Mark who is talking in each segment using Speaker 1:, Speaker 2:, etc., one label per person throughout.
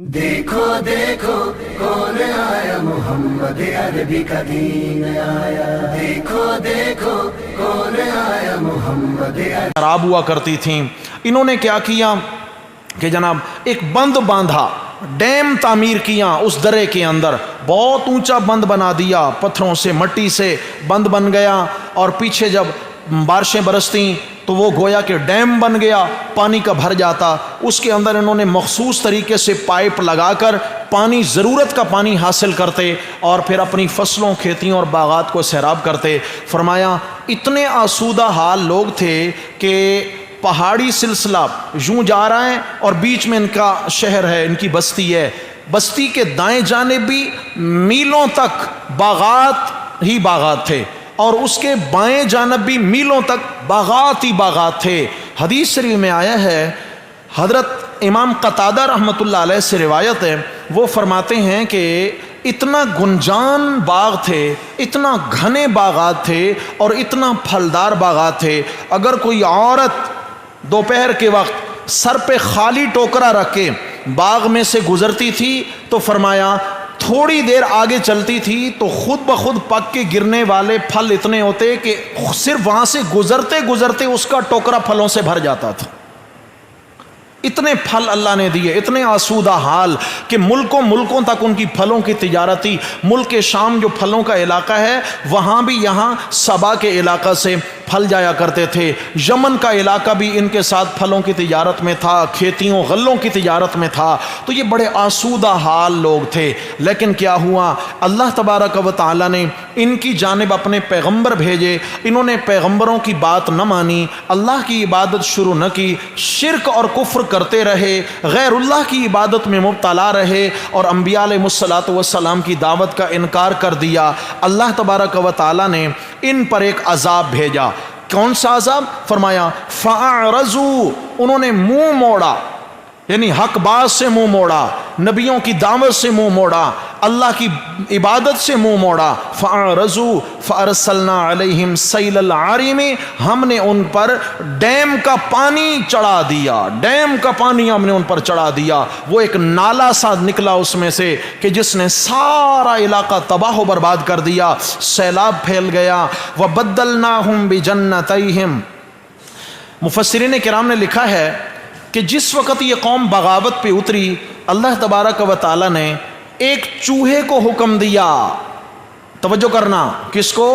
Speaker 1: دیکھو دیکھو کون آیا، محمد عربی کا دین آیا۔ دیکھو دیکھو کون آیا، محمد عربی۔
Speaker 2: خراب ہوا کرتی تھیں، انہوں نے کیا کیا کہ جناب ایک بند باندھا، ڈیم تعمیر کیا اس درے کے اندر، بہت اونچا بند بنا دیا، پتھروں سے مٹی سے بند بن گیا، اور پیچھے جب بارشیں برستیں تو وہ گویا کہ ڈیم بن گیا، پانی کا بھر جاتا۔ اس کے اندر انہوں نے مخصوص طریقے سے پائپ لگا کر پانی، ضرورت کا پانی حاصل کرتے اور پھر اپنی فصلوں، کھیتیوں اور باغات کو سیراب کرتے۔ فرمایا اتنے آسودہ حال لوگ تھے کہ پہاڑی سلسلہ یوں جا رہا ہے اور بیچ میں ان کا شہر ہے، ان کی بستی ہے، بستی کے دائیں جانب بھی میلوں تک باغات ہی باغات تھے، اور اس کے بائیں جانب بھی میلوں تک باغات ہی باغات تھے۔ حدیث شریف میں آیا ہے، حضرت امام قتادہ رحمۃ اللہ علیہ سے روایت ہے، وہ فرماتے ہیں کہ اتنا گنجان باغ تھے، اتنا گھنے باغات تھے اور اتنا پھلدار باغات تھے، اگر کوئی عورت دوپہر کے وقت سر پہ خالی ٹوکرا رکھ کے باغ میں سے گزرتی تھی تو فرمایا تھوڑی دیر آگے چلتی تھی تو خود بخود پک کے گرنے والے پھل اتنے ہوتے کہ صرف وہاں سے گزرتے گزرتے اس کا ٹوکرا پھلوں سے بھر جاتا تھا۔ اتنے پھل اللہ نے دیے، اتنے آسودہ حال کہ ملکوں تک ان کی پھلوں کی تجارت تھی۔ ملک شام جو پھلوں کا علاقہ ہے، وہاں بھی یہاں سبا کے علاقہ سے پھل جایا کرتے تھے۔ یمن کا علاقہ بھی ان کے ساتھ پھلوں کی تجارت میں تھا، کھیتیوں غلوں کی تجارت میں تھا۔ تو یہ بڑے آسودہ حال لوگ تھے، لیکن کیا ہوا، اللہ تبارک و تعالیٰ نے ان کی جانب اپنے پیغمبر بھیجے، انہوں نے پیغمبروں کی بات نہ مانی، اللہ کی عبادت شروع نہ کی، شرک اور کفر کرتے رہے، غیر اللہ کی عبادت میں مبتلا رہے، اور انبیاء علیہ الصلوۃ والسلام کی دعوت کا انکار کر دیا۔ اللہ تبارک و تعالیٰ نے ان پر ایک عذاب بھیجا۔ کون سا عذاب؟ فرمایا فَأَعْرَضُوا، انہوں نے منہ موڑا، یعنی حق باز سے منہ موڑا، نبیوں کی دعوت سے منہ موڑا، اللہ کی عبادت سے منہ موڑا۔ فَأَعْرَضُوا فَأَرْسَلْنَا عَلَيْهِمْ سَيْلَ الْعَارِمِ، ہم نے ان پر ڈیم کا پانی چڑھا دیا، ڈیم کا پانی ہم نے ان پر چڑھا دیا۔ وہ ایک نالا سا نکلا اس میں سے کہ جس نے سارا علاقہ تباہ و برباد کر دیا، سیلاب پھیل گیا۔ وَبَدَّلْنَاهُمْ بِجَنَّتَيْهِمْ، مفسرین کرام نے لکھا ہے کہ جس وقت یہ قوم بغاوت پہ اتری، اللہ تبارک و تعالیٰ نے ایک چوہے کو حکم دیا۔ توجہ کرنا، کس کو؟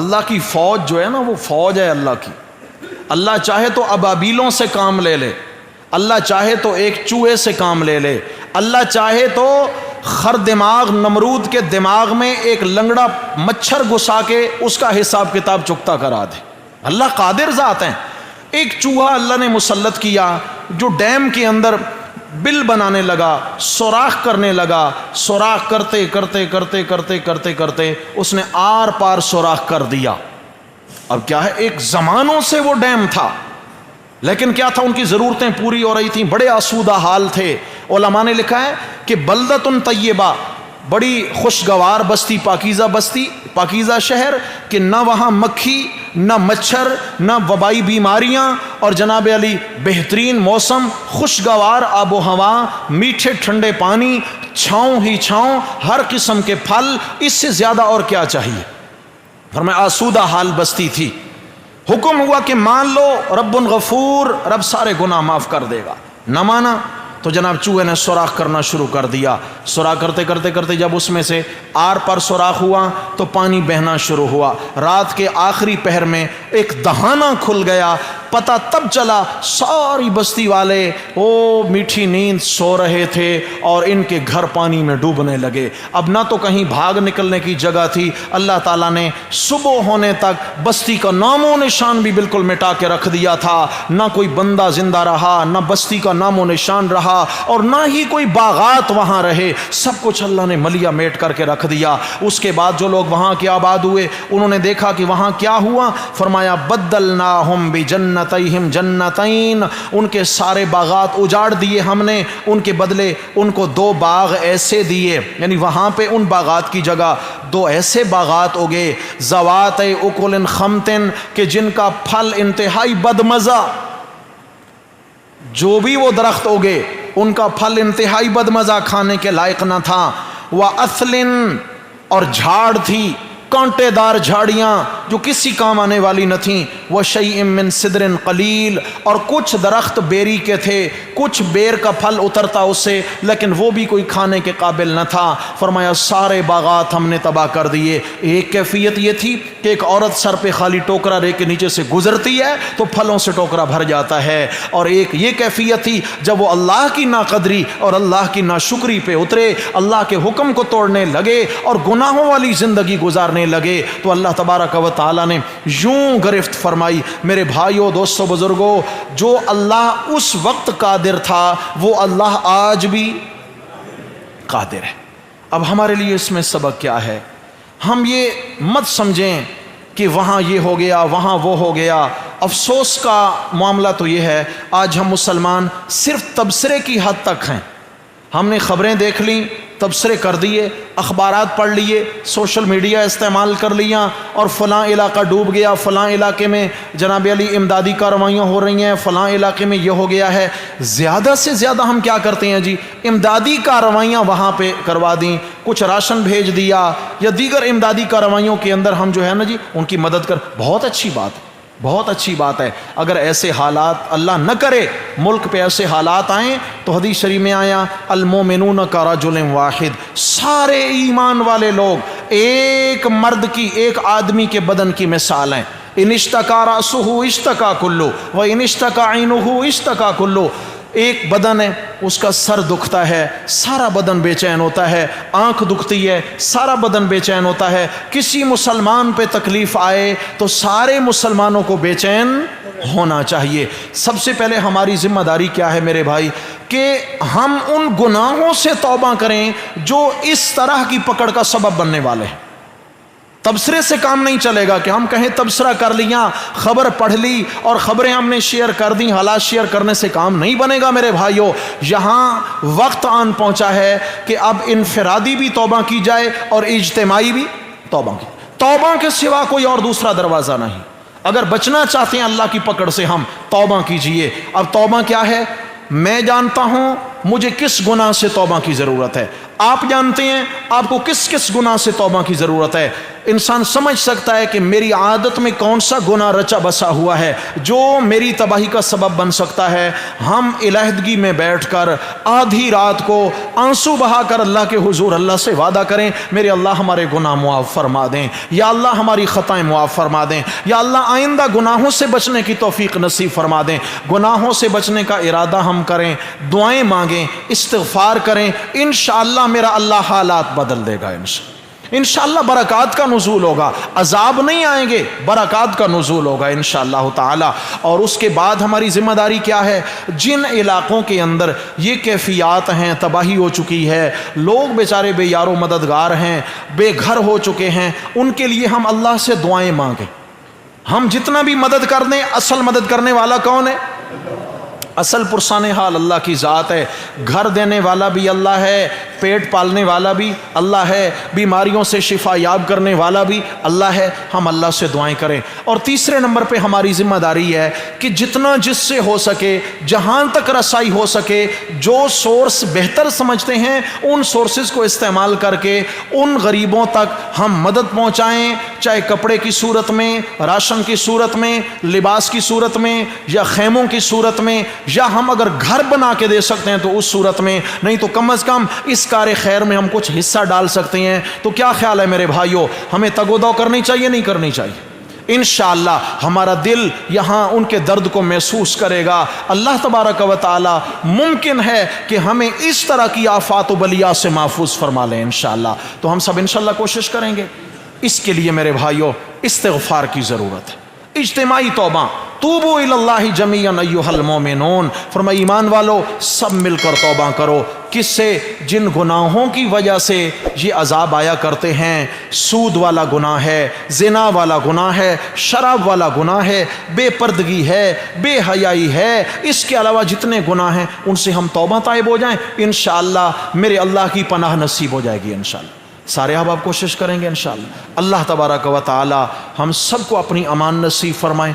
Speaker 2: اللہ کی فوج جو ہے نا، وہ فوج ہے اللہ کی۔ اللہ چاہے تو ابابیلوں سے کام لے لے، اللہ چاہے تو ایک چوہے سے کام لے لے، اللہ چاہے تو خر دماغ نمرود کے دماغ میں ایک لنگڑا مچھر گھسا کے اس کا حساب کتاب چکتا کرا دے۔ اللہ قادر ذات ہیں۔ ایک چوہا اللہ نے مسلط کیا جو ڈیم کے اندر بل بنانے لگا، سوراخ کرنے لگا، سوراخ کرتے کرتے کرتے کرتے کرتے کرتے اس نے آر پار سوراخ کر دیا۔ اب کیا ہے، ایک زمانوں سے وہ ڈیم تھا، لیکن کیا تھا، ان کی ضرورتیں پوری ہو رہی تھیں، بڑے آسودہ حال تھے۔ علماء نے لکھا ہے کہ بلدتن طیبہ، بڑی خوشگوار بستی، پاکیزہ بستی، پاکیزہ شہر، کہ نہ وہاں مکھی، نہ مچھر، نہ وبائی بیماریاں، اور جناب علی بہترین موسم، خوشگوار آب و ہوا، میٹھے ٹھنڈے پانی، چھاؤں ہی چھاؤں، ہر قسم کے پھل، اس سے زیادہ اور کیا چاہیے؟ فرمایا آسودہ حال بستی تھی۔ حکم ہوا کہ مان لو رب غفور، رب سارے گناہ معاف کر دے گا۔ نہ مانا تو جناب چوہے نے سوراخ کرنا شروع کر دیا۔ سوراخ کرتے کرتے کرتے جب اس میں سے آر پر سوراخ ہوا تو پانی بہنا شروع ہوا۔ رات کے آخری پہر میں ایک دہانہ کھل گیا، پتہ تب چلا ساری بستی والے وہ میٹھی نیند سو رہے تھے اور ان کے گھر پانی میں ڈوبنے لگے۔ اب نہ تو کہیں بھاگ نکلنے کی جگہ تھی، اللہ تعالیٰ نے صبح ہونے تک بستی کا نام و نشان بھی بالکل مٹا کے رکھ دیا تھا۔ نہ کوئی بندہ زندہ رہا، نہ بستی کا نام و نشان رہا، اور نہ ہی کوئی باغات وہاں رہے، سب کچھ اللہ نے ملیا میٹ کر کے رکھ دیا۔ اس کے بعد جو لوگ وہاں کے آباد ہوئے، انہوں نے دیکھا کہ وہاں کیا ہوا۔ فرمایا بدلناہم بجنتیہم جنتین، ان کے سارے باغات اجاڑ دیے ہم نے، ان کے بدلے ان کو 2 باغ ایسے دیے، یعنی وہاں پہ ان باغات کی جگہ 2 ایسے باغات اگے، ذوات اکل خمتن، کہ جن کا پھل انتہائی بدمزہ، جو بھی وہ درخت اگے ان کا پھل انتہائی بدمزہ کھانے کے لائق نہ تھا۔ وَأَثْلٍ، اور جھاڑ تھی، کانٹے دار جھاڑیاں جو کسی کام آنے والی نہ تھیں۔ وَشَيْءٍ مِّن سِدْرٍ قَلِيلٍ، اور کچھ درخت بیری کے تھے، کچھ بیر کا پھل اترتا اس سے، لیکن وہ بھی کوئی کھانے کے قابل نہ تھا۔ فرمایا سارے باغات ہم نے تباہ کر دیے۔ ایک کیفیت یہ تھی کہ ایک عورت سر پہ خالی ٹوکرا لے کے نیچے سے گزرتی ہے تو پھلوں سے ٹوکرا بھر جاتا ہے، اور ایک یہ کیفیت تھی جب وہ اللہ کی ناقدری اور اللہ کی ناشکری پہ اترے، اللہ کے حکم کو توڑنے لگے اور گناہوں والی زندگی گزارنے لگے، تو اللہ تبارک و تعالیٰ نے یوں گرفت فرمائی۔ میرے بھائیوں، دوستوں، بزرگوں، جو اللہ اس وقت قادر تھا وہ اللہ آج بھی قادر ہے۔ اب ہمارے لیے اس میں سبق کیا ہے؟ ہم یہ مت سمجھیں کہ وہاں یہ ہو گیا، وہاں وہ ہو گیا۔ افسوس کا معاملہ تو یہ ہے آج ہم مسلمان صرف تبصرے کی حد تک ہیں۔ ہم نے خبریں دیکھ لیں، تبصرے کر دیے، اخبارات پڑھ لیے، سوشل میڈیا استعمال کر لیا، اور فلاں علاقہ ڈوب گیا، فلاں علاقے میں جناب علی امدادی کارروائیاں ہو رہی ہیں، فلاں علاقے میں یہ ہو گیا ہے۔ زیادہ سے زیادہ ہم کیا کرتے ہیں جی؟ امدادی کارروائیاں وہاں پہ کروا دیں، کچھ راشن بھیج دیا، یا دیگر امدادی کارروائیوں کے اندر ہم جو ہے نا جی ان کی مدد کر۔ بہت اچھی بات ہے، بہت اچھی بات ہے۔ اگر ایسے حالات اللہ نہ کرے ملک پہ ایسے حالات آئیں تو حدیث شریف میں آیا المومنون کرجل واحد، سارے ایمان والے لوگ ایک مرد کی، ایک آدمی کے بدن کی مثال ہیں۔ ان اشتکا رأسہ اشتکا کلو و ان اشتکا عینہ اشتکا کلو۔ ایک بدن ہے، اس کا سر دکھتا ہے، سارا بدن بے چین ہوتا ہے، آنکھ دکھتی ہے، سارا بدن بے چین ہوتا ہے۔ کسی مسلمان پہ تکلیف آئے تو سارے مسلمانوں کو بے چین ہونا چاہیے۔ سب سے پہلے ہماری ذمہ داری کیا ہے میرے بھائی؟ کہ ہم ان گناہوں سے توبہ کریں جو اس طرح کی پکڑ کا سبب بننے والے ہیں۔ تبصرے سے کام نہیں چلے گا کہ ہم کہیں تبصرہ کر لیا، خبر پڑھ لی اور خبریں ہم نے شیئر کر دیں، حالات شیئر کرنے سے کام نہیں بنے گا میرے بھائیوں۔ یہاں وقت آن پہنچا ہے کہ اب انفرادی بھی توبہ کی جائے اور اجتماعی بھی توبہ کی۔ توبہ کے سوا کوئی اور دوسرا دروازہ نہیں۔ اگر بچنا چاہتے ہیں اللہ کی پکڑ سے ہم توبہ کیجئے۔ اب توبہ کیا ہے؟ میں جانتا ہوں مجھے کس گناہ سے توبہ کی ضرورت ہے، آپ جانتے ہیں آپ کو کس کس گناہ سے توبہ کی ضرورت ہے۔ انسان سمجھ سکتا ہے کہ میری عادت میں کون سا گناہ رچا بسا ہوا ہے جو میری تباہی کا سبب بن سکتا ہے۔ ہم علیحدگی میں بیٹھ کر آدھی رات کو آنسو بہا کر اللہ کے حضور اللہ سے وعدہ کریں، میرے اللہ ہمارے گناہ معاف فرما دیں، یا اللہ ہماری خطائیں معاف فرما دیں، یا اللہ آئندہ گناہوں سے بچنے کی توفیق نصیب فرما دیں۔ گناہوں سے بچنے کا ارادہ ہم کریں، دعائیں مانگیں، استغفار کریں، انشاءاللہ میرا اللہ حالات بدل دے گا۔ انشاءاللہ برکات کا نزول ہوگا، عذاب نہیں آئیں گے، برکات کا نزول ہوگا انشاءاللہ تعالی۔ اور اس کے بعد ہماری ذمہ داری کیا ہے؟ جن علاقوں کے اندر یہ کیفیات ہیں، تباہی ہو چکی ہے، لوگ بیچارے بے یار و مددگار ہیں، بے گھر ہو چکے ہیں، ان کے لیے ہم اللہ سے دعائیں مانگیں۔ ہم جتنا بھی مدد کر دیں، اصل مدد کرنے والا کون ہے؟ اصل پرسان حال اللہ کی ذات ہے۔ گھر دینے والا بھی اللہ ہے، پیٹ پالنے والا بھی اللہ ہے، بیماریوں سے شفا یاب کرنے والا بھی اللہ ہے۔ ہم اللہ سے دعائیں کریں۔ اور تیسرے نمبر پہ ہماری ذمہ داری ہے کہ جتنا جس سے ہو سکے، جہاں تک رسائی ہو سکے، جو سورس بہتر سمجھتے ہیں ان سورسز کو استعمال کر کے ان غریبوں تک ہم مدد پہنچائیں، چاہے کپڑے کی صورت میں، راشن کی صورت میں، لباس کی صورت میں، یا خیموں کی صورت میں، یا ہم اگر گھر بنا کے دے سکتے ہیں تو اس صورت میں، نہیں تو کم از کم اس کار خیر میں ہم کچھ حصہ ڈال سکتے ہیں۔ تو کیا خیال ہے میرے بھائیوں؟ ہمیں تگ و دو کرنی چاہیے نہیں کرنی چاہیے؟ انشاءاللہ ہمارا دل یہاں ان کے درد کو محسوس کرے گا۔ اللہ تبارک و تعالی ممکن ہے کہ ہمیں اس طرح کی آفات و بلیات سے محفوظ فرما لیں انشاءاللہ۔ تو ہم سب انشاءاللہ کوشش کریں گے۔ اس کے لیے میرے بھائیوں استغفار کی ضرورت ہے، اجتماعی توبہ۔ توبوا الی اللہ جمیعا ایھا المؤمنون، فرمایا ایمان والو سب مل کر توبہ کرو۔ کس سے؟ جن گناہوں کی وجہ سے یہ عذاب آیا کرتے ہیں۔ سود والا گناہ ہے، زنا والا گناہ ہے، شراب والا گناہ ہے، بے پردگی ہے، بے حیائی ہے، اس کے علاوہ جتنے گناہ ہیں ان سے ہم توبہ طائب ہو جائیں، انشاءاللہ میرے اللہ کی پناہ نصیب ہو جائے گی انشاءاللہ۔ سارے احباب کوشش کریں گے انشاءاللہ۔ اللہ تبارک و تعالی ہم سب کو اپنی امان نصیب فرمائیں۔